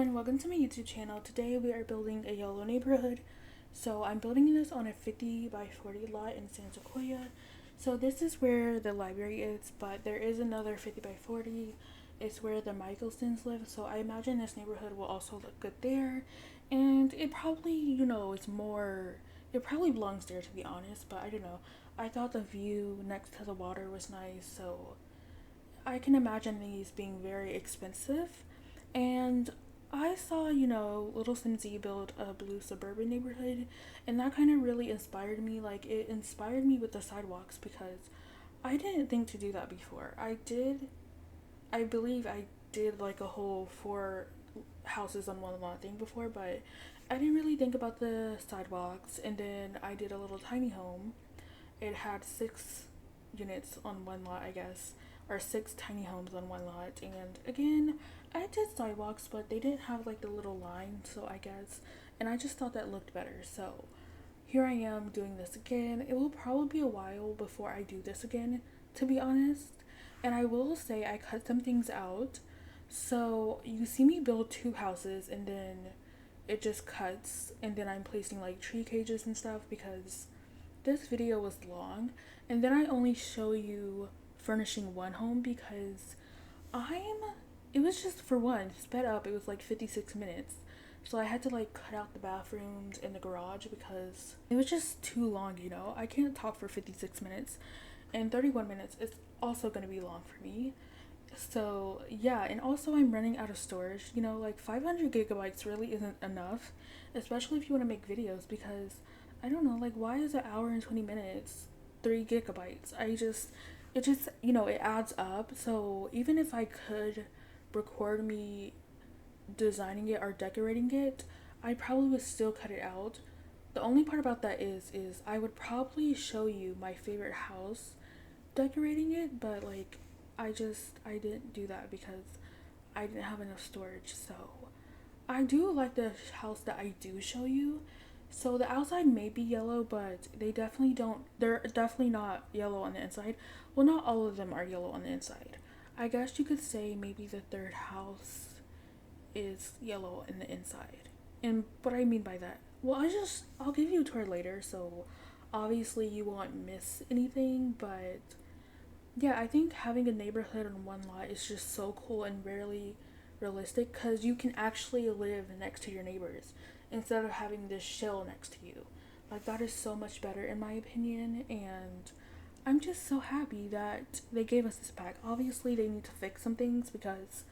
everyone, welcome to my YouTube channel. Today we are building a yellow neighborhood. So I'm building this on a 50 by 40 lot in San Sequoia. So this is where the library is, but there is another 50 by 40. It's where the Michelsons live. So I imagine this neighborhood will also look good there. And it probably, it probably belongs there to be honest, but I don't know. I thought the view next to the water was nice, so I can imagine these being very expensive. And I saw, Little Simsy build a blue suburban neighborhood, and that kind of really inspired me. Like, it inspired me with the sidewalks because I didn't think to do that before. I believe I did like a whole four houses on one lot thing before, but I didn't really think about the sidewalks. And then I did a little tiny home. It had 6 units on one lot, I guess, or 6 tiny homes on one lot. And again, I did sidewalks, but they didn't have like the little line, so I guess, and I just thought that looked better. So here I am doing this again. It will probably be a while before I do this again, to be honest. And I will say I cut some things out. So you see me build 2 houses and then it just cuts, and then I'm placing like tree cages and stuff because this video was long, and then I only show you furnishing one home because it was just for one sped up. It was like 56 minutes, so I had to like cut out the bathrooms and the garage because it was just too long. I can't talk for 56 minutes, and 31 minutes is also going to be long for me. So yeah, and also I'm running out of storage. Like 500 gigabytes really isn't enough, especially if you want to make videos, because I don't know, like, why is an hour and 20 minutes 3 gigabytes? It adds up. So even if I could record me designing it or decorating it, I probably would still cut it out. The only part about that is I would probably show you my favorite house decorating it, but like I didn't do that because I didn't have enough storage. So I do like the house that I do show you. So the outside may be yellow, but they're definitely not yellow on the inside. Well, not all of them are yellow on the inside. I guess you could say maybe the third house is yellow in the inside. And what I mean by that, well, I'll give you a tour later, so obviously you won't miss anything, but yeah, I think having a neighborhood on one lot is just so cool and rarely realistic because you can actually live next to your neighbors instead of having this shell next to you. Like, that is so much better in my opinion, and I'm just so happy that they gave us this pack. Obviously, they need to fix some things because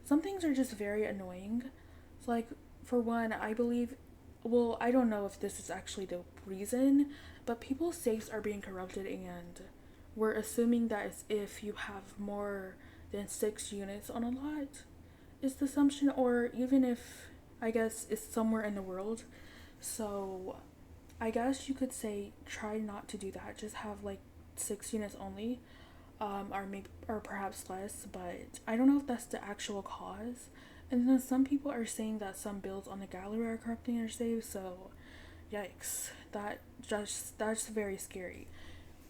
some things are just very annoying. So, like, for one, I believe, well, I don't know if this is actually the reason, but people's safes are being corrupted, and we're assuming that if you have more than 6 units on a lot, is the assumption, or even if, I guess, it's somewhere in the world. So I guess you could say try not to do that. Just have like 6 units only, or perhaps less. But I don't know if that's the actual cause. And then some people are saying that some builds on the gallery are corrupting their saves. So yikes, that's very scary.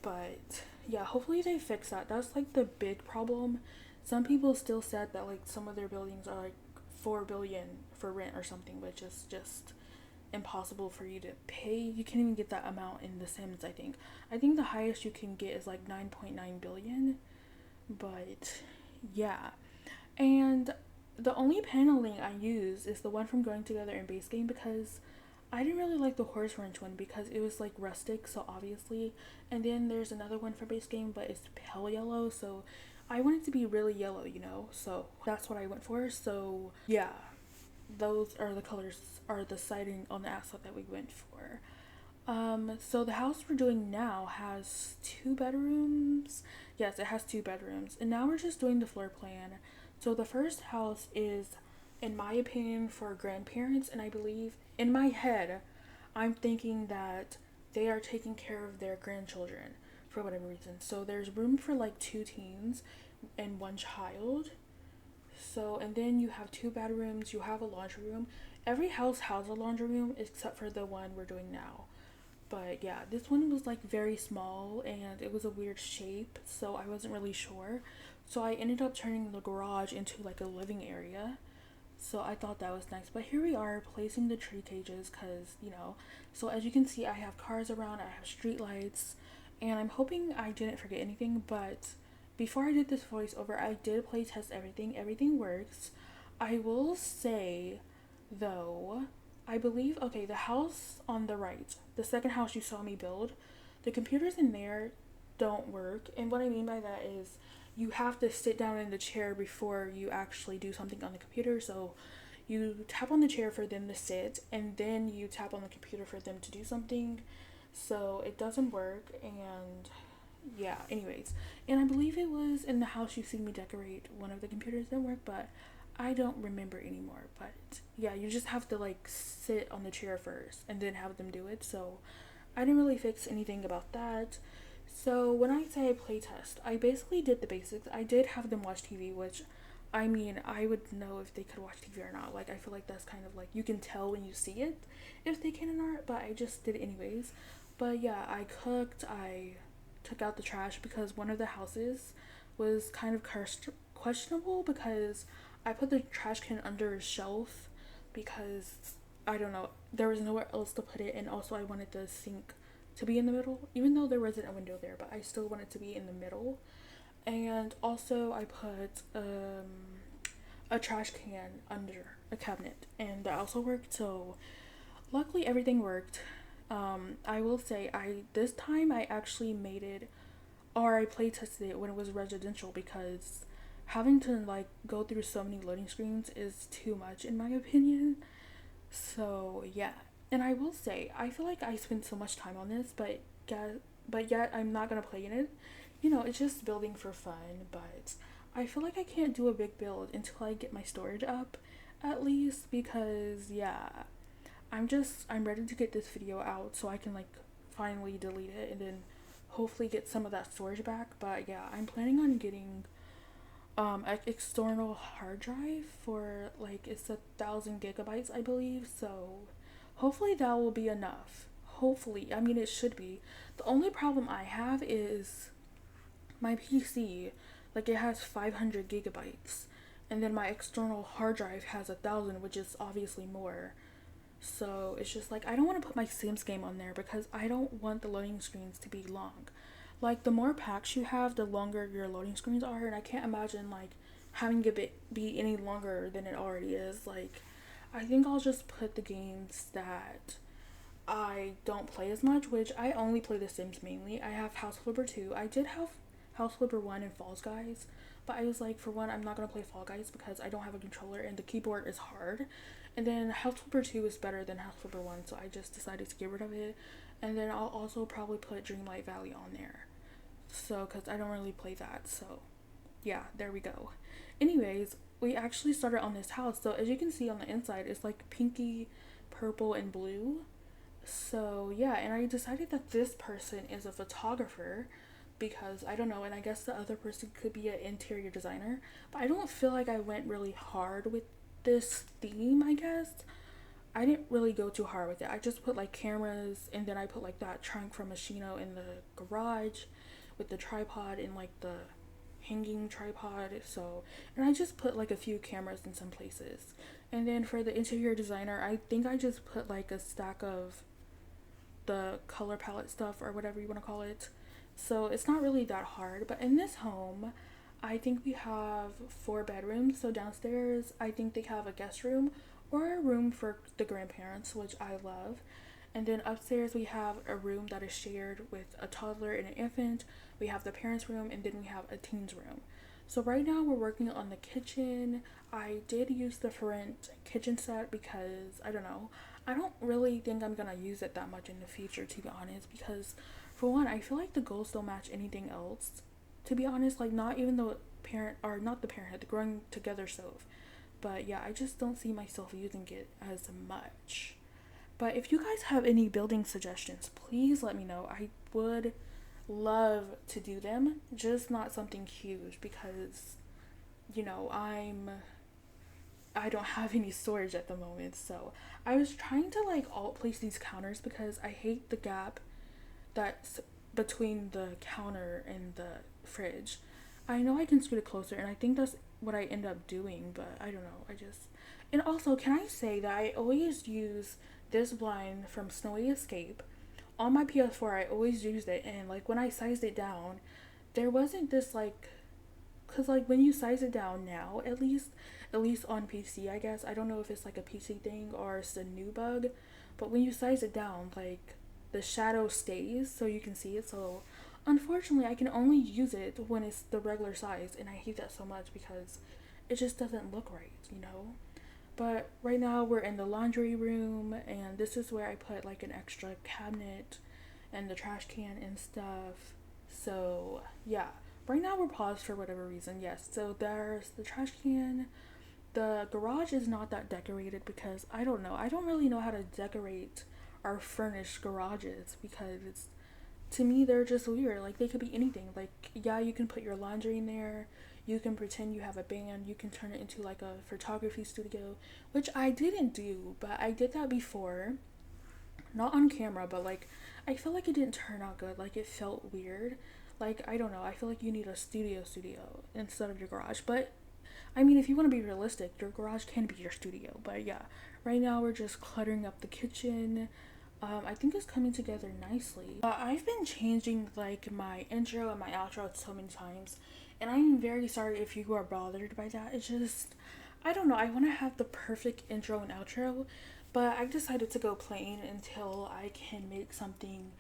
But yeah, hopefully they fix that. That's like the big problem. Some people still said that like some of their buildings are like 4 billion for rent or something, which is just impossible for you to pay. You can't even get that amount in The Sims. I think the highest you can get is like 9.9 billion. But yeah, and the only paneling I use is the one from Going Together in base game because I didn't really like the horse ranch one because it was like rustic, so obviously. And then there's another one for base game, but it's pale yellow, so I want it to be really yellow, so that's what I went for. So yeah, those are the colors, are the siding on the asset that we went for. So the house we're doing now has 2 bedrooms. Yes, it has 2 bedrooms, and now we're just doing the floor plan. So the first house is, in my opinion, for grandparents, and I believe in my head I'm thinking that they are taking care of their grandchildren for whatever reason. So there's room for like 2 teens and 1 child. So, and then you have 2 bedrooms, you have a laundry room. Every house has a laundry room except for the one we're doing now. But yeah, this one was like very small and it was a weird shape, so I wasn't really sure. So I ended up turning the garage into like a living area. So I thought that was nice. But here we are placing the tree cages because, so as you can see, I have cars around, I have street lights, and I'm hoping I didn't forget anything. But before I did this voiceover, I did play test everything. Everything works. I will say, though, I believe, okay, the house on the right, the second house you saw me build, the computers in there don't work. And what I mean by that is you have to sit down in the chair before you actually do something on the computer. So you tap on the chair for them to sit, and then you tap on the computer for them to do something. So it doesn't work, and yeah, anyways. And I believe it was in the house you see me decorate, one of the computers didn't work, but I don't remember anymore. But yeah, you just have to like sit on the chair first and then have them do it. So I didn't really fix anything about that. So when I say playtest, I basically did the basics. I did have them watch TV, which I mean, I would know if they could watch TV or not. Like, I feel like that's kind of like, you can tell when you see it if they can or not, but I just did it anyways. But yeah, I cooked, I took out the trash because one of the houses was kind of questionable because I put the trash can under a shelf because I don't know, there was nowhere else to put it, and also I wanted the sink to be in the middle, even though there wasn't a window there, but I still wanted to be in the middle. And also I put a trash can under a cabinet, and that also worked. So luckily everything worked. I will say this time I actually made it, or I play tested it when it was residential, because having to like go through so many loading screens is too much in my opinion. So yeah, and I will say I feel like I spent so much time on this, but yet I'm not gonna play in it. It's just building for fun, but I feel like I can't do a big build until I get my storage up, at least, because yeah, I'm ready to get this video out so I can like finally delete it and then hopefully get some of that storage back. But yeah, I'm planning on getting an external hard drive for like, it's 1,000 gigabytes I believe, so hopefully that will be enough. Hopefully, I mean, it should be. The only problem I have is my PC, like, it has 500 gigabytes, and then my external hard drive has 1,000, which is obviously more. So it's just like, I don't want to put my Sims game on there because I don't want the loading screens to be long. Like, the more packs you have, the longer your loading screens are, and I can't imagine like having it be any longer than it already is. Like, I think I'll just put the games that I don't play as much, which I only play The Sims mainly. I have House Flipper 2. I did have House Flipper 1 and Falls Guys, but I was like, for one, I'm not going to play Fall Guys because I don't have a controller and the keyboard is hard. And then House Flipper 2 is better than House Flipper 1, so I just decided to get rid of it. And then I'll also probably put Dreamlight Valley on there. So, because I don't really play that, so yeah, there we go. Anyways, we actually started on this house. So as you can see on the inside, it's like pinky, purple, and blue. So yeah, and I decided that this person is a photographer because I don't know, and I guess the other person could be an interior designer, but I don't feel like I went really hard with this theme. I guess I didn't really go too hard with it. I just put like cameras, and then I put like that trunk from Machino in the garage with the tripod and like the hanging tripod. So, and I just put like a few cameras in some places. And then for the interior designer, I think I just put like a stack of the color palette stuff or whatever you want to call it. So it's not really that hard. But in this home, I think we have 4 bedrooms. So downstairs, I think they have a guest room or a room for the grandparents, which I love. And then upstairs, we have a room that is shared with a toddler and an infant. We have the parents' room, and then we have a teens room. So right now, we're working on the kitchen. I did use the Ferrent kitchen set because, I don't know, I don't really think I'm going to use it that much in the future, to be honest, because for one, I feel like the goals don't match anything else, to be honest, like not even the parent, or not the parenthood, the growing together stove. But yeah, I just don't see myself using it as much. But if you guys have any building suggestions, please let me know. I would love to do them, just not something huge because, I don't have any storage at the moment. So I was trying to like alt place these counters because I hate the gap that's between the counter and the fridge. I know I can scoot it closer, and I think that's what I end up doing, but I don't know. And also, can I say that I always use this blind from Snowy Escape on my PS4. I always used it, and like when I sized it down, there wasn't this like, cause like when you size it down now, at least on PC, I guess I don't know if it's like a PC thing or it's a new bug, but when you size it down, like the shadow stays so you can see it. So unfortunately, I can only use it when it's the regular size, and I hate that so much because it just doesn't look right, you know? But right now we're in the laundry room, and this is where I put like an extra cabinet and the trash can and stuff. So, yeah. Right now we're paused for whatever reason. Yes. So there's the trash can. The garage is not that decorated because I don't know. I don't really know how to decorate or furnish garages because to me they're just weird. Like they could be anything. Like yeah, you can put your laundry in there, you can pretend you have a band, you can turn it into like a photography studio, which I didn't do, but I did that before, not on camera, but like I feel like it didn't turn out good. Like it felt weird. Like I don't know, I feel like you need a studio instead of your garage. But I mean, if you want to be realistic, your garage can be your studio. But yeah, right now we're just cluttering up the kitchen. I think it's coming together nicely. I've been changing like my intro and my outro so many times, and I'm very sorry if you are bothered by that. It's just, I don't know. I want to have the perfect intro and outro, but I decided to go plain until I can make something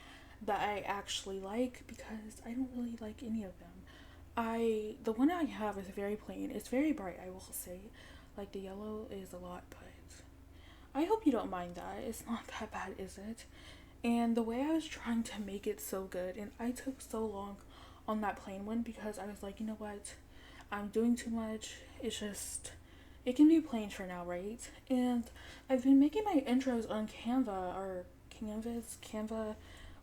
that I actually like because I don't really like any of them. The one I have is very plain. It's very bright, I will say. Like the yellow is a lot, but I hope you don't mind that. It's not that bad, is it? And the way I was trying to make it so good, and I took so long on that plain one because I was like, you know what? I'm doing too much. It's just, it can be plain for now, right? And I've been making my intros on Canva,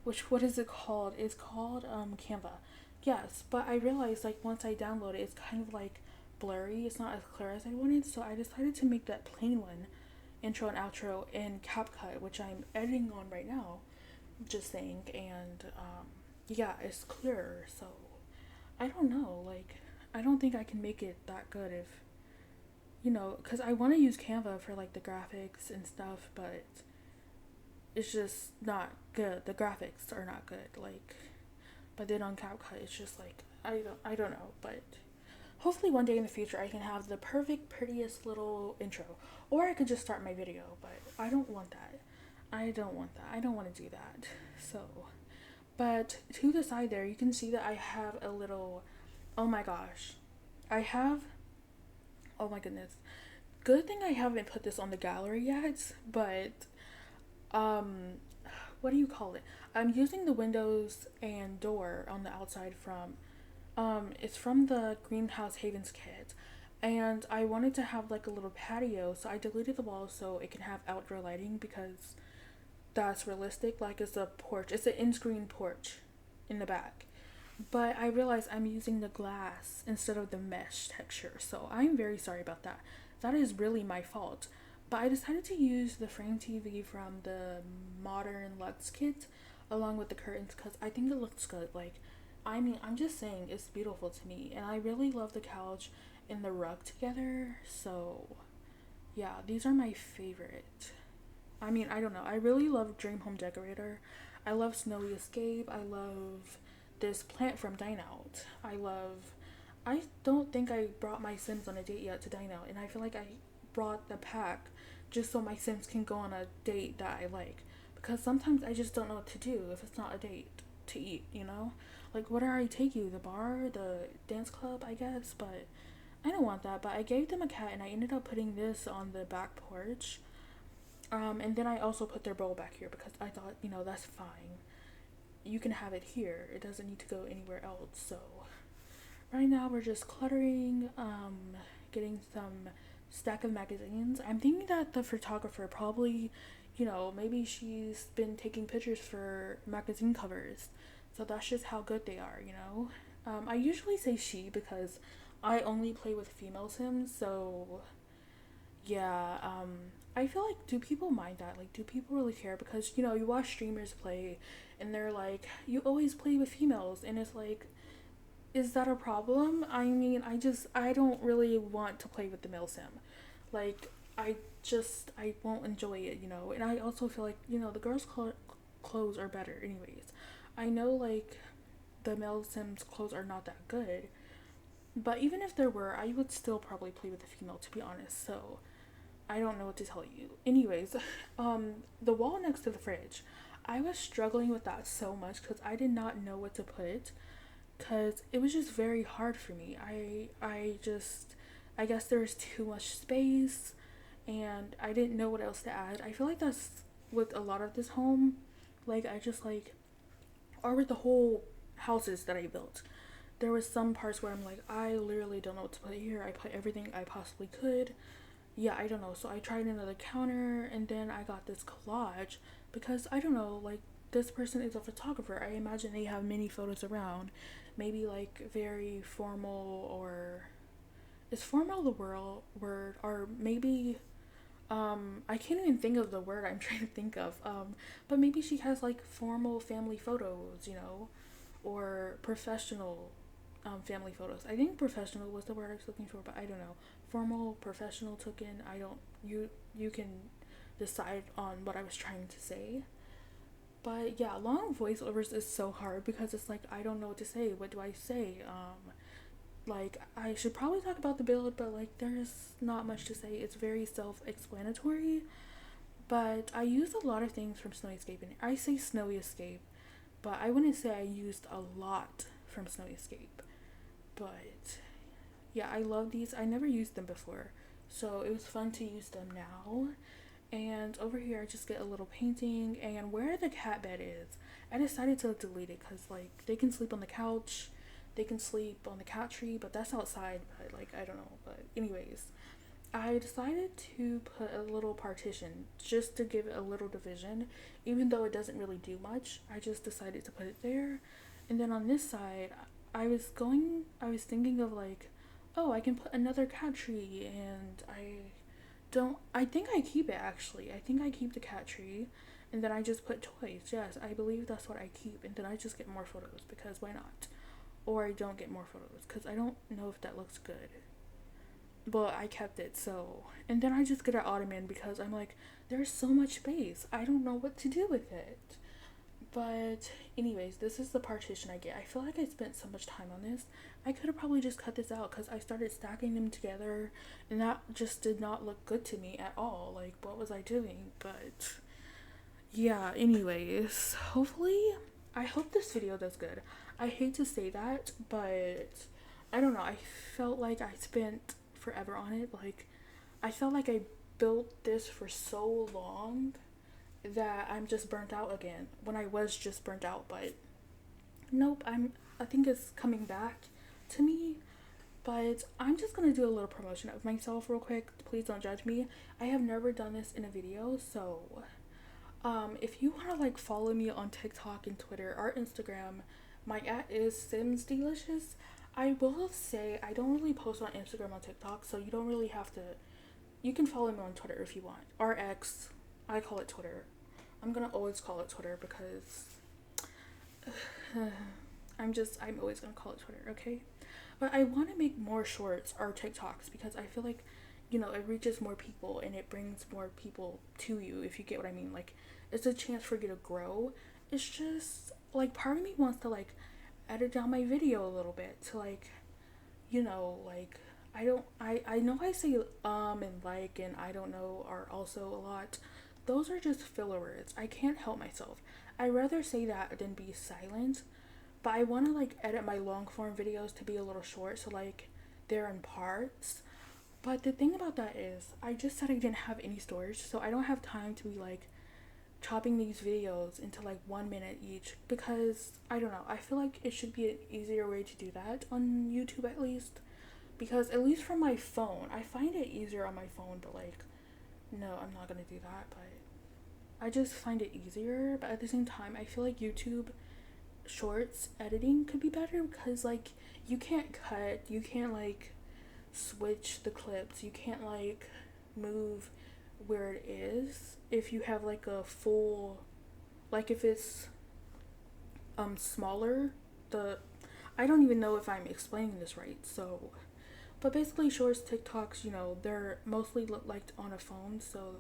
which, what is it called? It's called Canva. Yes, but I realized like once I download it, it's kind of like blurry. It's not as clear as I wanted, so I decided to make that plain one, intro and outro, in CapCut, which I'm editing on right now. Just saying, and yeah, it's clearer. So I don't know, like I don't think I can make it that good if because I want to use Canva for like the graphics and stuff, but it's just not good. The graphics are not good. Like, but then on CapCut, it's just like I don't know, but hopefully one day in the future I can have the perfect, prettiest little intro, or I could just start my video. But I don't want that. I don't want that. I don't want to do that. So, but to the side there, you can see that I have a little. Oh my gosh, I have. Oh my goodness. Good thing I haven't put this on the gallery yet, but um what do you call it? I'm using the windows and door on the outside from it's from the Greenhouse Havens kit. And I wanted to have like a little patio, so I deleted the wall so it can have outdoor lighting because that's realistic. Like it's a porch. It's an in-screen porch in the back. But I realized I'm using the glass instead of the mesh texture, so I'm very sorry about that. That is really my fault. But I decided to use the frame TV from the Modern Lux kit along with the curtains because I think it looks good. Like, I mean, I'm just saying it's beautiful to me, and I really love the couch and the rug together. So, yeah, these are my favorite. I mean, I don't know. I really love Dream Home Decorator. I love Snowy Escape. I love this plant from Dine Out. I don't think I brought my Sims on a date yet to Dine Out, and I feel like I brought the pack just so my Sims can go on a date that I like. Because sometimes I just don't know what to do if it's not a date to eat. Like, where do I take you? The bar? The dance club, I guess? But I don't want that. But I gave them a cat, and I ended up putting this on the back porch. And then I also put their bowl back here because I thought, that's fine. You can have it here. It doesn't need to go anywhere else. So right now we're just cluttering, getting some stack of magazines. I'm thinking that the photographer probably, maybe she's been taking pictures for magazine covers. So that's just how good they are. I usually say she because I only play with female Sims. So yeah, I feel like, do people mind that? Like, do people really care? Because, you watch streamers play and they're like, you always play with females. And it's like, is that a problem? I mean, I don't really want to play with the male sim. Like, I won't enjoy it, you know. And I also feel like, you know, the clothes are better, anyways. I know, like, the male sim's clothes are not that good, but even if there were, I would still probably play with the female, to be honest. So, I don't know what to tell you. Anyways, the wall next to the fridge, I was struggling with that so much because I did not know what to put because it was just very hard for me. I guess there was too much space and I didn't know what else to add. I feel like that's with a lot of this home. Like, I just like, or with the whole houses that I built. There was some parts where I'm like, I literally don't know what to put here. I put everything I possibly could. Yeah, I don't know. So I tried another counter and then I got this collage because I don't know, like, this person is a photographer. I imagine they have many photos around. Maybe like very formal, or is formal the word, or maybe I can't even think of the word I'm trying to think of. But maybe she has like formal family photos, you know, or professional family photos. I think professional was the word I was looking for, but I don't know. Formal, professional, taken. I don't. You can decide on what I was trying to say. But yeah, long voiceovers is so hard because it's like I don't know what to say. What do I say? Like I should probably talk about the build, but like there's not much to say. It's very self-explanatory. But I used a lot of things from Snowy Escape, and I say Snowy Escape, but I wouldn't say I used a lot from Snowy Escape. But yeah, I love these. I never used them before, so it was fun to use them now. And over here, I just get a little painting. And where the cat bed is, I decided to delete it because like they can sleep on the couch, they can sleep on the cat tree, but that's outside. But like I don't know. But anyways, I decided to put a little partition just to give it a little division, even though it doesn't really do much. I just decided to put it there. And then on this side, I was thinking of like, oh, I can put another cat tree, and I think I keep it actually. I think I keep the cat tree, and then I just put toys. Yes, I believe that's what I keep, and then I just get more photos because why not? Or I don't get more photos because I don't know if that looks good, but I kept it. So, and then I just get an ottoman because I'm like, there's so much space. I don't know what to do with it. But anyways, this is the partition I get. I feel like I spent so much time on this. I could have probably just cut this out because I started stacking them together, and that just did not look good to me at all. Like, what was I doing? But yeah, anyways, hopefully, I hope this video does good. I hate to say that, but I don't know. I felt like I spent forever on it. Like, I felt like I built this for so long that I'm just burnt out again when I was just burnt out. But nope, I think it's coming back to me. But I'm just gonna do a little promotion of myself real quick. Please don't judge me. I have never done this in a video, so if you wanna like follow me on TikTok and Twitter or Instagram, my @ is simsdeelicious. I will say I don't really post on Instagram or TikTok, so you don't really have to. You can follow me on Twitter if you want. RX, I call it Twitter. I'm gonna always call it Twitter because I'm always gonna call it Twitter, okay? But I want to make more shorts or TikToks because I feel like, you know, it reaches more people and it brings more people to you, if you get what I mean. Like, it's a chance for you to grow. It's just like part of me wants to like edit down my video a little bit to like, you know, like I know I say and like and I don't know are also a lot. Those are just filler words. I can't help myself. I'd rather say that than be silent. But I want to like edit my long form videos to be a little short, so like they're in parts. But the thing about that is I just said I didn't have any storage, so I don't have time to be like chopping these videos into like 1 minute each, because I don't know, I feel like it should be an easier way to do that on YouTube at least, because at least from my phone I find it easier on my phone. But like, no, I'm not gonna do that. But I just find it easier, but at the same time I feel like YouTube shorts editing could be better because like you can't cut, you can't like switch the clips, you can't like move where it is if you have like a full, like if it's smaller, the I don't even know if I'm explaining this right. So, but basically, shorts, TikToks, they're mostly liked on a phone, so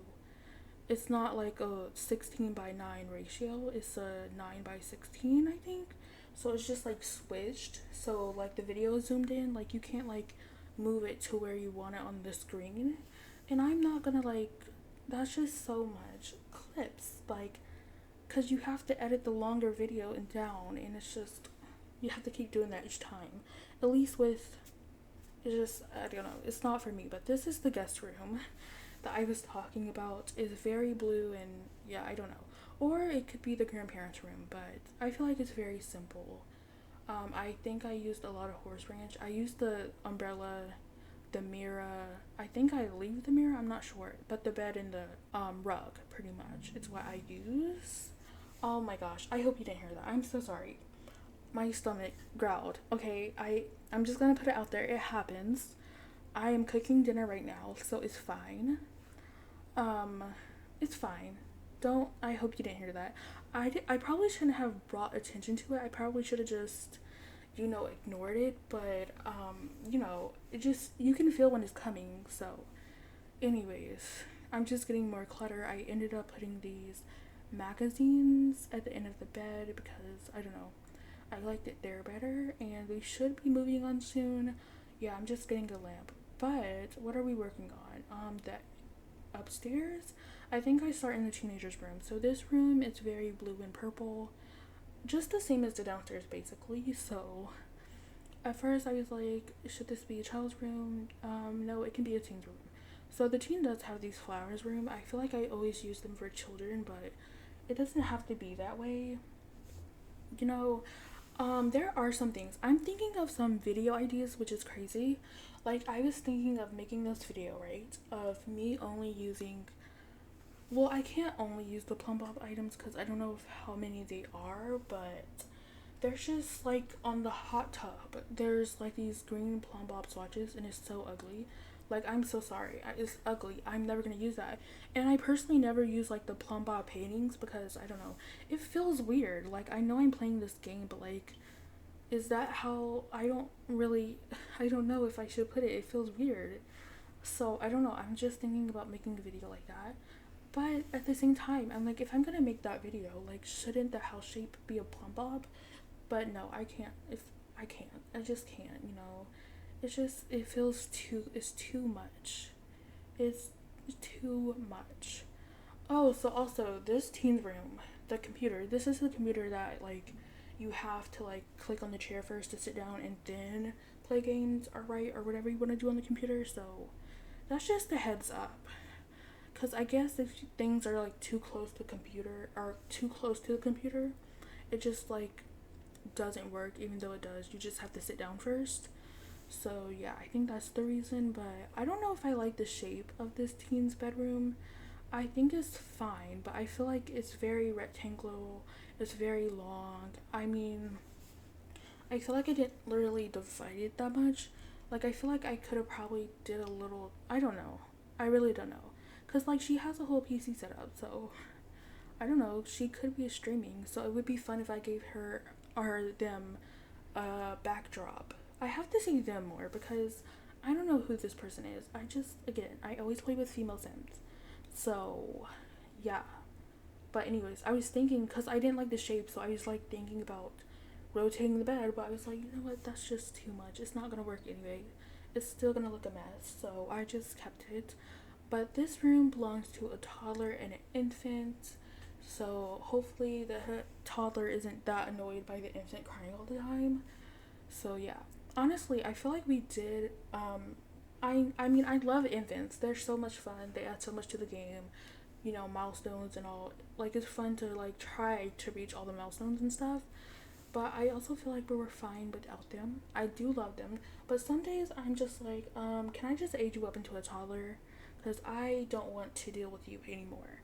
it's not like a 16 by 9 ratio, it's a 9 by 16, I think. So it's just like switched. So like the video is zoomed in, like you can't like move it to where you want it on the screen. And I'm not gonna like, that's just so much clips. Like, because you have to edit the longer video and down, and it's just, you have to keep doing that each time. At least with, it's just, I don't know, it's not for me. But this is the guest room that I was talking about. Is very blue, and yeah, I don't know. Or it could be the grandparents' room, but I feel like it's very simple. I think I used a lot of horse ranch. I used the umbrella, the mirror. I think I leave the mirror, I'm not sure. But the bed and the rug, pretty much. It's what I use. Oh my gosh, I hope you didn't hear that. I'm so sorry. My stomach growled. Okay, I'm just gonna put it out there. It happens. I am cooking dinner right now, so it's fine. Um, it's fine. Don't. I hope you didn't hear that. I probably shouldn't have brought attention to it. I probably should have just, ignored it. But it just, you can feel when it's coming. So, anyways, I'm just getting more clutter. I ended up putting these magazines at the end of the bed because I don't know. I liked it there better, and we should be moving on soon. Yeah, I'm just getting a lamp. But what are we working on? That upstairs, I think I start in the teenagers' room. So this room is very blue and purple, just the same as the downstairs, basically. So at first I was like, should this be a child's room? No, it can be a teen's room. So the teen does have these flowers room. I feel like I always use them for children, but it doesn't have to be that way. You know, there are some things. I'm thinking of some video ideas, which is crazy. Like, I was thinking of making this video, right? Of me only using, well, I can't only use the Plum Bob items because I don't know how many they are, but there's just like on the hot tub, there's like these green Plum Bob swatches, and it's so ugly. Like, I'm so sorry. It's ugly. I'm never gonna use that. And I personally never use like the Plum Bob paintings because I don't know. It feels weird. Like, I know I'm playing this game, but like, is that how, I don't know if I should put it. It feels weird. So I don't know. I'm just thinking about making a video like that. But at the same time, I'm like, if I'm gonna make that video, like, shouldn't the house shape be a Plum Bob? But no, I can't. If I can't, I just can't. It's just, it's too much. It's too much. Oh, so also this teen's room, the computer. This is the computer that like you have to like click on the chair first to sit down and then play games or write or whatever you want to do on the computer. So that's just a heads up. Cause I guess if things are like too close to the computer, it just like doesn't work. Even though it does, you just have to sit down first. So yeah, I think that's the reason. But I don't know if I like the shape of this teen's bedroom. I think it's fine, but I feel like it's very rectangular. It's very long. I mean, I feel like I didn't literally divide it that much. Like, I feel like I could have probably did a little, I don't know. I really don't know. Because, like, she has a whole PC set up, so I don't know. She could be streaming, so it would be fun if I gave her or them a backdrop. I have to say them more because I don't know who this person is. Again, I always play with female sims. So, yeah. But anyways, I was thinking, because I didn't like the shape, so I was like thinking about rotating the bed, but I was like, you know what, that's just too much. It's not gonna work anyway. It's still gonna look a mess, so I just kept it. But this room belongs to a toddler and an infant, so hopefully the toddler isn't that annoyed by the infant crying all the time. So yeah, honestly, I feel like we did. I mean, I love infants. They're so much fun. They add so much to the game. Milestones and all. Like, it's fun to like try to reach all the milestones and stuff. But I also feel like we were fine without them. I do love them, but some days I'm just like, can I just age you up into a toddler? Because I don't want to deal with you anymore.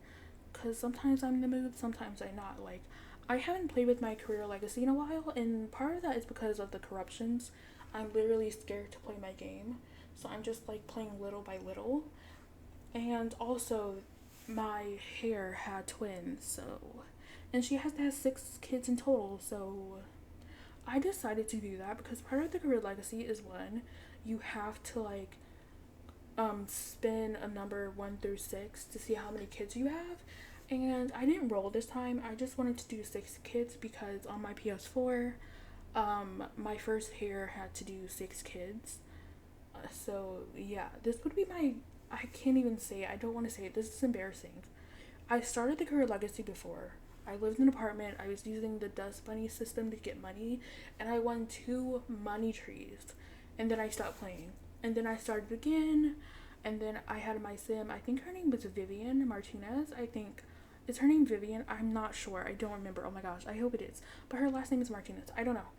Because sometimes I'm in the mood, sometimes I'm not. Like, I haven't played with my career legacy in a while, and part of that is because of the corruptions. I'm literally scared to play my game, so I'm just like playing little by little. And also, my hair had twins, so, and she has to have 6 kids in total, so I decided to do that because part of the career legacy is one, you have to like spin a number 1 through 6 to see how many kids you have. And I didn't roll this time. I just wanted to do 6 kids because on my PS4, my first hair had to do 6 kids. So yeah, this would be my. I can't even say it. I don't want to say it. This is embarrassing. I started the career legacy before. I lived in an apartment. I was using the dust bunny system to get money, and I won 2 money trees. And then I stopped playing. And then I started again, and then I had my sim. I think her name was Vivian Martinez. I think. Is her name Vivian? I'm not sure. I don't remember. Oh my gosh. I hope it is. But her last name is Martinez. I don't know.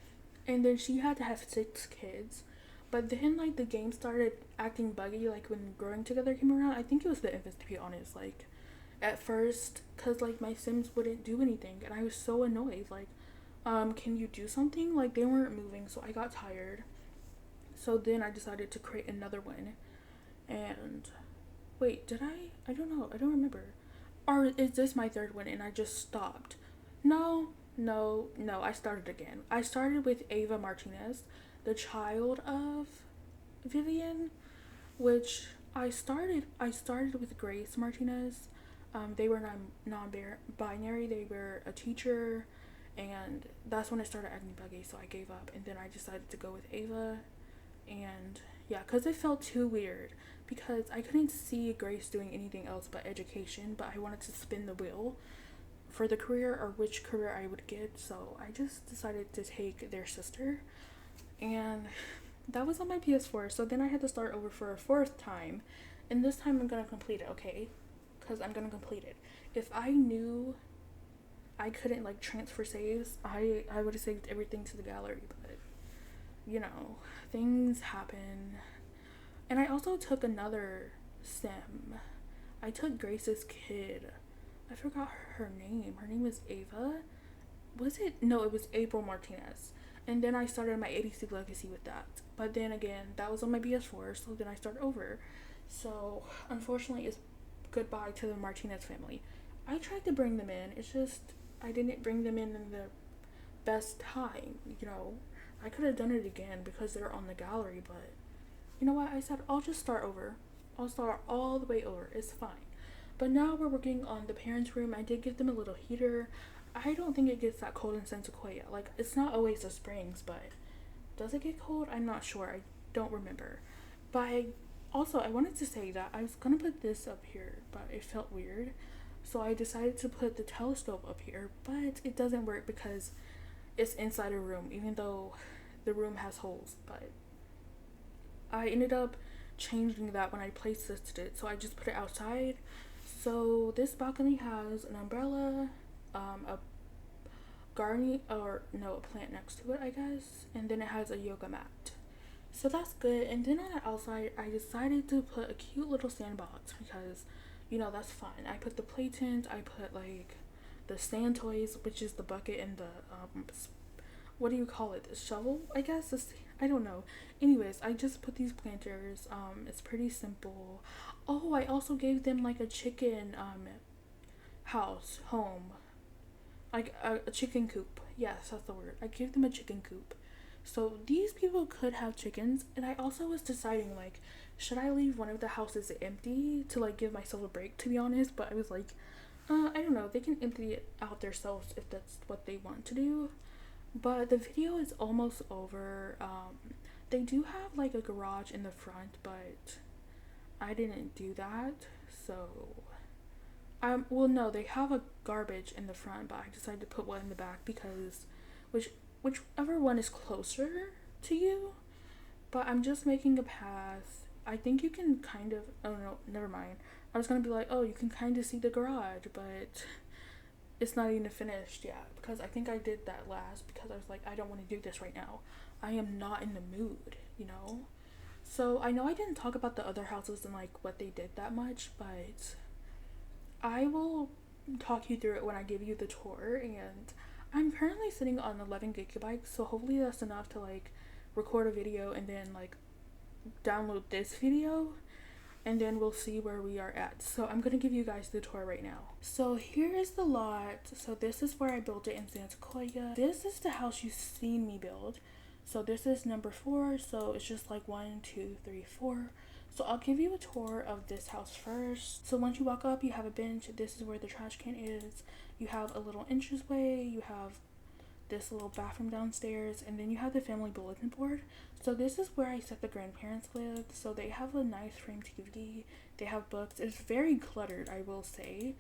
And then she had to have 6 kids. But then, like, the game started acting buggy, like, when Growing Together came around. I think it was the Infants, to be honest. Like, at first, because, like, my Sims wouldn't do anything. And I was so annoyed. Like, can you do something? Like, they weren't moving, so I got tired. So then I decided to create another one. And, wait, did I? I don't know. I don't remember. Or is this my third one and I just stopped? No, no, I started again. I started with Ava Martinez, the child of Vivian, which I started with Grace Martinez. They were non-binary. They were a teacher, and that's when it started acting buggy. So I gave up, and then I decided to go with Ava, and yeah, cause it felt too weird. Because I couldn't see Grace doing anything else but education, but I wanted to spin the wheel for the career or which career I would get. So I just decided to take their sister, and that was on my PS4. So then I had to start over for a 4th time, and this time I'm gonna complete it, okay? Because I'm gonna complete it. If I knew I couldn't like transfer saves, I would have saved everything to the gallery, but you know, things happen. And I also took another sim. I took Grace's kid. I forgot her name. Her name was Ava. Was it? No, it was April Martinez. And then I started my ABC legacy with that. But then again, that was on my PS4, so then I started over. So unfortunately, it's goodbye to the Martinez family. I tried to bring them in. It's just I didn't bring them in the best time. You know, I could have done it again because they're on the gallery, but you know what? I said I'll just start over. I'll start all the way over. It's fine. But now we're working on the parents' room. I did give them a little heater. I don't think it gets that cold in San Sequoia. Like, it's not always the springs, but does it get cold? I'm not sure. I don't remember. But I wanted to say that I was gonna put this up here, but it felt weird. So I decided to put the telescope up here, but it doesn't work because it's inside a room, even though the room has holes. But I ended up changing that when I place listed it, so I just put it outside. So this balcony has an umbrella, a garden, or no, a plant next to it, I guess, and then it has a yoga mat. So that's good. And then on the outside, I decided to put a cute little sandbox because, you know, that's fun. I put the playtents, I put like the sand toys, which is the bucket and the what do you call it? The shovel, I guess. I don't know. Anyways, I just put these planters. It's pretty simple. Oh, I also gave them like a chicken home, like a chicken coop. Yes, that's the word. I gave them a chicken coop. So these people could have chickens, and I also was deciding like, should I leave one of the houses empty to like give myself a break? To be honest, but I was like, I don't know. They can empty it out themselves if that's what they want to do. But the video is almost over. They do have like a garage in the front, but I didn't do that. So, well, no, they have a garbage in the front, but I decided to put one in the back because, whichever one is closer to you. But I'm just making a path. I think you can kind of. Oh no, never mind. I was gonna be like, oh, you can kind of see the garage, but it's not even finished yet because I think I did that last because I was like, I don't want to do this right now. I am not in the mood, you know? So I know I didn't talk about the other houses and like what they did that much, but I will talk you through it when I give you the tour. And I'm currently sitting on 11 gigabytes, so hopefully that's enough to like record a video and then like download this video. and then we'll see where we are at. So I'm gonna give you guys the tour right now. So here is the lot. So this is where I built it in Santa Coya. This is the house you've seen me build. So this is number 4. So it's just like 1, 2, 3, 4. So I'll give you a tour of this house first. So once you walk up, you have a bench. This is where the trash can is. You have a little entranceway. You have this little bathroom downstairs, and then you have the family bulletin board. So this is where I said the grandparents lived. So they have a nice frame TV. They have books. It's very cluttered, I will say.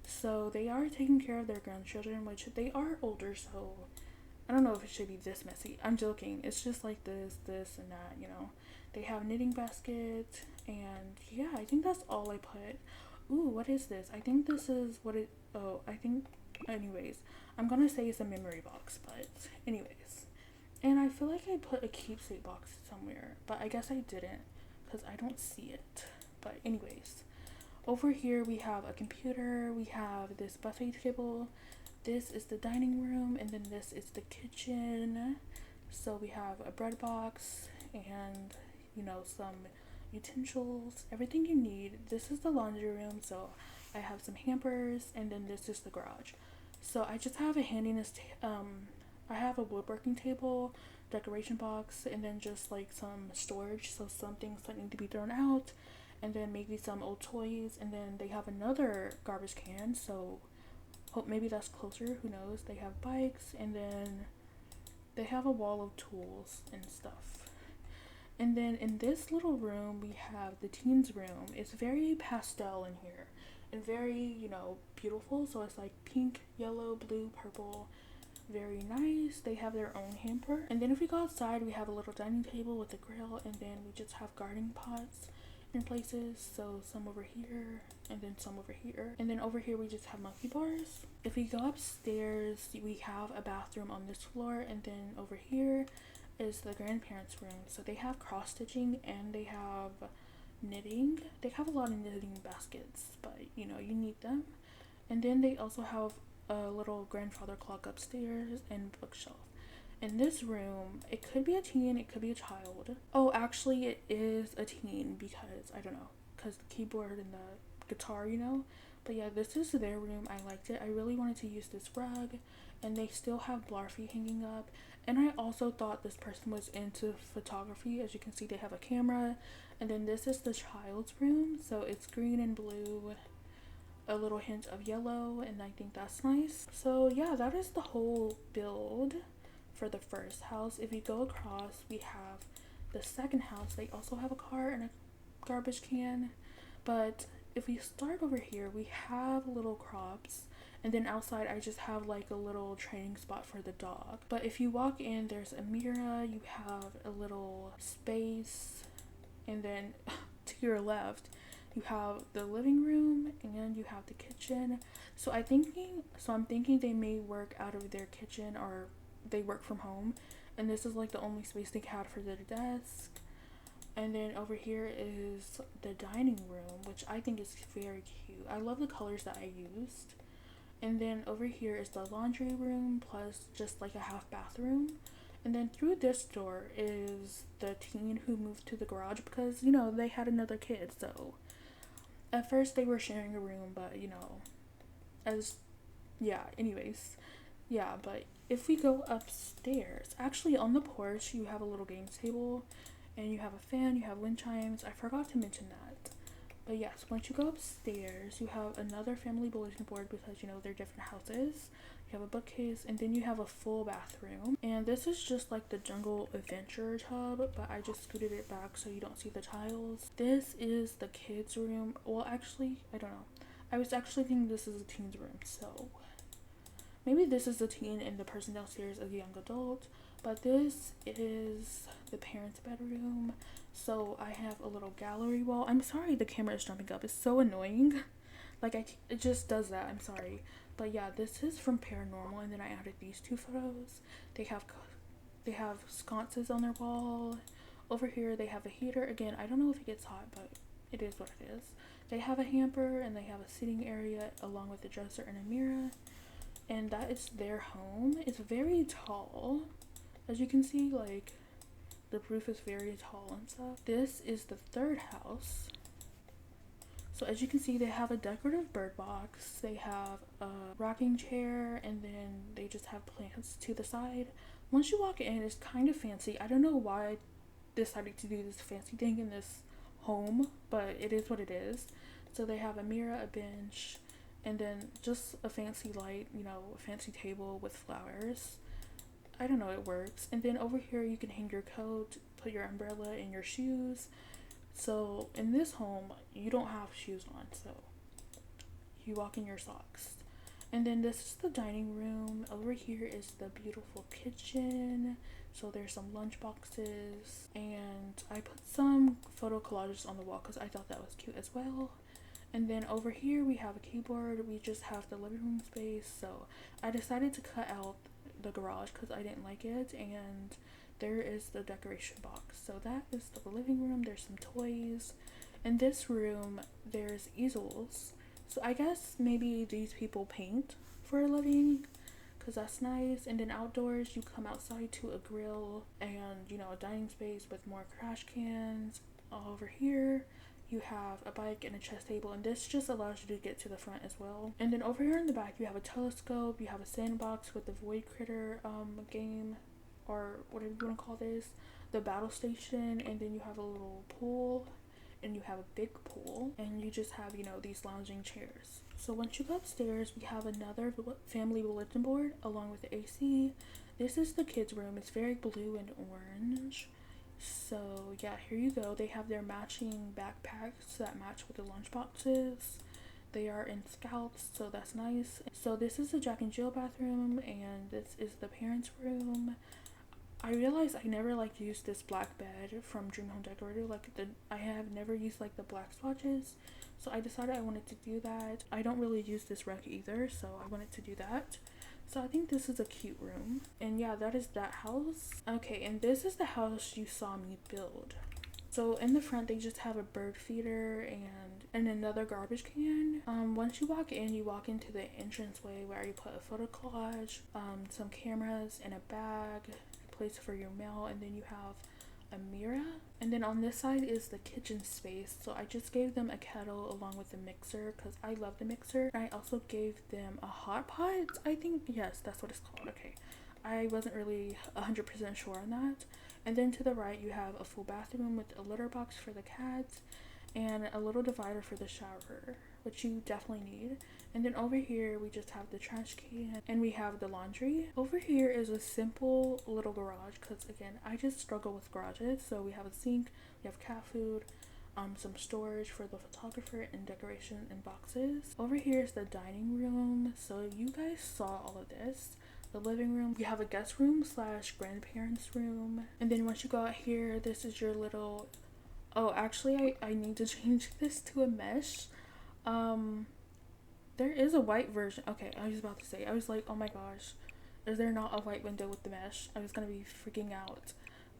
So they are taking care of their grandchildren, which they are older, so I don't know if it should be this messy. I'm joking. It's just like this, and that, you know. They have knitting baskets, and yeah, I think that's all I put. Ooh, what is this? I think this is what it, oh, I think, anyways, I'm gonna say it's a memory box, but anyways. And I feel like I put a keepsake box somewhere, but I guess I didn't, because I don't see it. But anyways, over here we have a computer, we have this buffet table, this is the dining room, and then this is the kitchen. So we have a bread box and, you know, some utensils, everything you need. This is the laundry room, so I have some hampers, and then this is the garage. So I just have a handiness, I have a woodworking table, decoration box, and then just like some storage, so some things that need to be thrown out, and then maybe some old toys, and then they have another garbage can, so hope maybe that's closer, who knows. They have bikes, and then they have a wall of tools and stuff. And then in this little room we have the teens room. It's very pastel in here and very, you know, beautiful. So it's like pink, yellow, blue, purple, very nice. They have their own hamper. And then if we go outside, we have a little dining table with a grill, and then we just have gardening pots in places. So some over here and then some over here, and then over here we just have monkey bars. If we go upstairs, we have a bathroom on this floor, and then over here is the grandparents' room. So they have cross stitching and they have knitting. They have a lot of knitting baskets, but you know, you need them. And then they also have a little grandfather clock upstairs and bookshelf. In this room, it could be a teen, it could be a child. Oh, actually it is a teen, because I don't know, because the keyboard and the guitar, you know. But yeah, this is their room. I liked it. I really wanted to use this rug, and they still have Blarfy hanging up. And I also thought this person was into photography. As you can see, they have a camera. And then this is the child's room, so it's green and blue, a little hint of yellow, and I think that's nice. So yeah, that is the whole build for the first house. If you go across, we have the second house. They also have a car and a garbage can. But if we start over here, we have little crops, and then outside I just have like a little training spot for the dog. But if you walk in, there's a mirror, you have a little space, and then to your left you have the living room and you have the kitchen. So I'm thinking they may work out of their kitchen, or they work from home, and this is like the only space they had for their desk. And then over here is the dining room, which I think is very cute. I love the colors that I used. And then over here is the laundry room, plus just like a half bathroom. And then through this door is the teen who moved to the garage because, you know, they had another kid. So at first they were sharing a room, but you know, anyways. Yeah, but if we go upstairs, actually on the porch you have a little games table, and you have a fan, you have wind chimes. I forgot to mention that. But yes, once you go upstairs, you have another family bulletin board because, you know, they're different houses. You have a bookcase, and then you have a full bathroom. And this is just like the jungle adventure tub, but I just scooted it back so you don't see the tiles. This is the kids' room. Well, actually, I don't know. I was actually thinking this is a teen's room, so maybe this is the teen and the person downstairs is a young adult. But this is the parents' bedroom. So I have a little gallery wall. I'm sorry the camera is jumping up. It's so annoying. Like, it just does that. I'm sorry. But yeah, this is from Paranormal, and then I added these two photos. They have sconces on their wall. Over here they have a heater. Again, I don't know if it gets hot, but it is what it is. They have a hamper, and they have a sitting area along with a dresser and a mirror. And that is their home. It's very tall. As you can see, like, the roof is very tall and stuff. This is the third house. So as you can see, they have a decorative bird box, they have a rocking chair, and then they just have plants to the side. Once you walk in, it's kind of fancy. I don't know why I decided to do this fancy thing in this home, but it is what it is. So they have a mirror, a bench, and then just a fancy light, a fancy table with flowers. I don't know, it works. And then over here you can hang your coat, put your umbrella and your shoes. So in this home, you don't have shoes on, so you walk in your socks. And then this is the dining room. Over here is the beautiful kitchen. So there's some lunch boxes, and I put some photo collages on the wall because I thought that was cute as well. And then over here we have a keyboard. We just have the living room space. So I decided to cut out the garage because I didn't like it, and there is the decoration box. So that is the living room. There's some toys. In this room there's easels. So I guess maybe these people paint for a living, because that's nice. And then outdoors you come outside to a grill and a dining space with more trash cans. Over here you have a bike and a chess table, and this just allows you to get to the front as well. And then over here in the back you have a telescope, you have a sandbox with the void critter game, or whatever you want to call this, the battle station, and then you have a little pool, and you have a big pool, and you just have these lounging chairs. So once you go upstairs, we have another family bulletin board along with the AC. This is the kids room. It's very blue and orange. So yeah, here you go. They have their matching backpacks that match with the lunch boxes. They are in scouts, so that's nice. So this is the Jack and Jill bathroom, and this is the parents' room. I realized I never used this black bed from Dream Home Decorator. I have never used the black swatches, so I decided I wanted to do that. I don't really use this rug either, so I wanted to do that. So I think this is a cute room. And yeah, that is that house. Okay, and this is the house you saw me build. So in the front they just have a bird feeder and another garbage can. Once you walk in, you walk into the entranceway where you put a photo collage, some cameras, and a bag, a place for your mail, and then you have a mirror. And then on this side is the kitchen space. So I just gave them a kettle along with the mixer because I love the mixer. And I also gave them a hot pot, I think. Yes, that's what it's called. Okay, I wasn't really 100% sure on that. And then to the right you have a full bathroom with a litter box for the cats and a little divider for the shower, which you definitely need. And then over here we just have the trash can and we have the laundry. Over here is a simple little garage because again, I just struggle with garages. So we have a sink, we have cat food, some storage for the photographer, and decoration and boxes. Over here is the dining room. So you guys saw all of this. The living room, you have a guest room / grandparents room. And then once you go out here, this is your little, oh actually I need to change this to a mesh. There is a white version. Okay, I was about to say, I was like, oh my gosh, is there not a white window with the mesh? I was gonna be freaking out.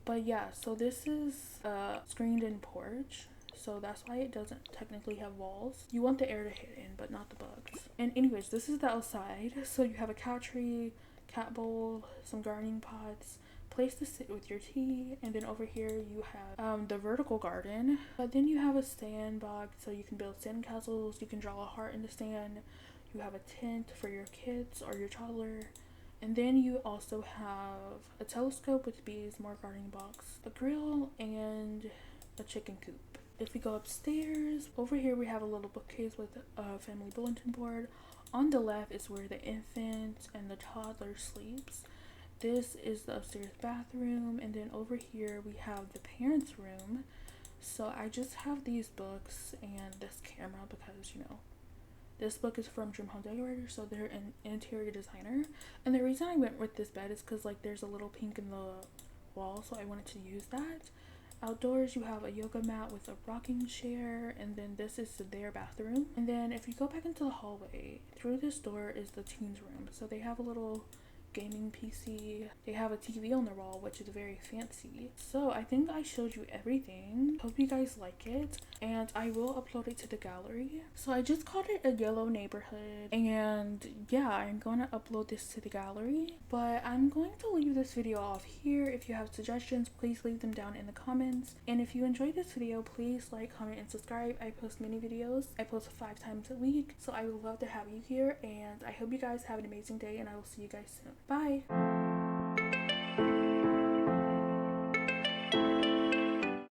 But yeah, so this is a screened in porch, so that's why it doesn't technically have walls. You want the air to hit in, but not the bugs. And anyways, this is the outside. So you have a cat tree, cat bowl, some gardening pots, place to sit with your tea, and then over here you have the vertical garden. But then you have a sandbox, so you can build sandcastles, you can draw a heart in the sand, you have a tent for your kids or your toddler, and then you also have a telescope with bees, more gardening box, a grill, and a chicken coop. If we go upstairs, over here we have a little bookcase with a family bulletin board. On the left is where the infant and the toddler sleeps. This is the upstairs bathroom, and then over here we have the parents' room. So I just have these books and this camera because this book is from Dream Home Decorator, so they're an interior designer. And the reason I went with this bed is because there's a little pink in the wall, so I wanted to use that. Outdoors you have a yoga mat with a rocking chair, and then this is their bathroom. And then if you go back into the hallway, through this door is the teens room. So they have a little gaming PC. They have a TV on the wall, which is very fancy. So I think I showed you everything. Hope you guys like it, and I will upload it to the gallery. So I just called it a yellow neighborhood, and yeah, I'm gonna upload this to the gallery. But I'm going to leave this video off here. If you have suggestions, please leave them down in the comments. And if you enjoyed this video, please like, comment, and subscribe. I post many videos. I post 5 times a week, so I would love to have you here, and I hope you guys have an amazing day, and I will see you guys soon. Bye!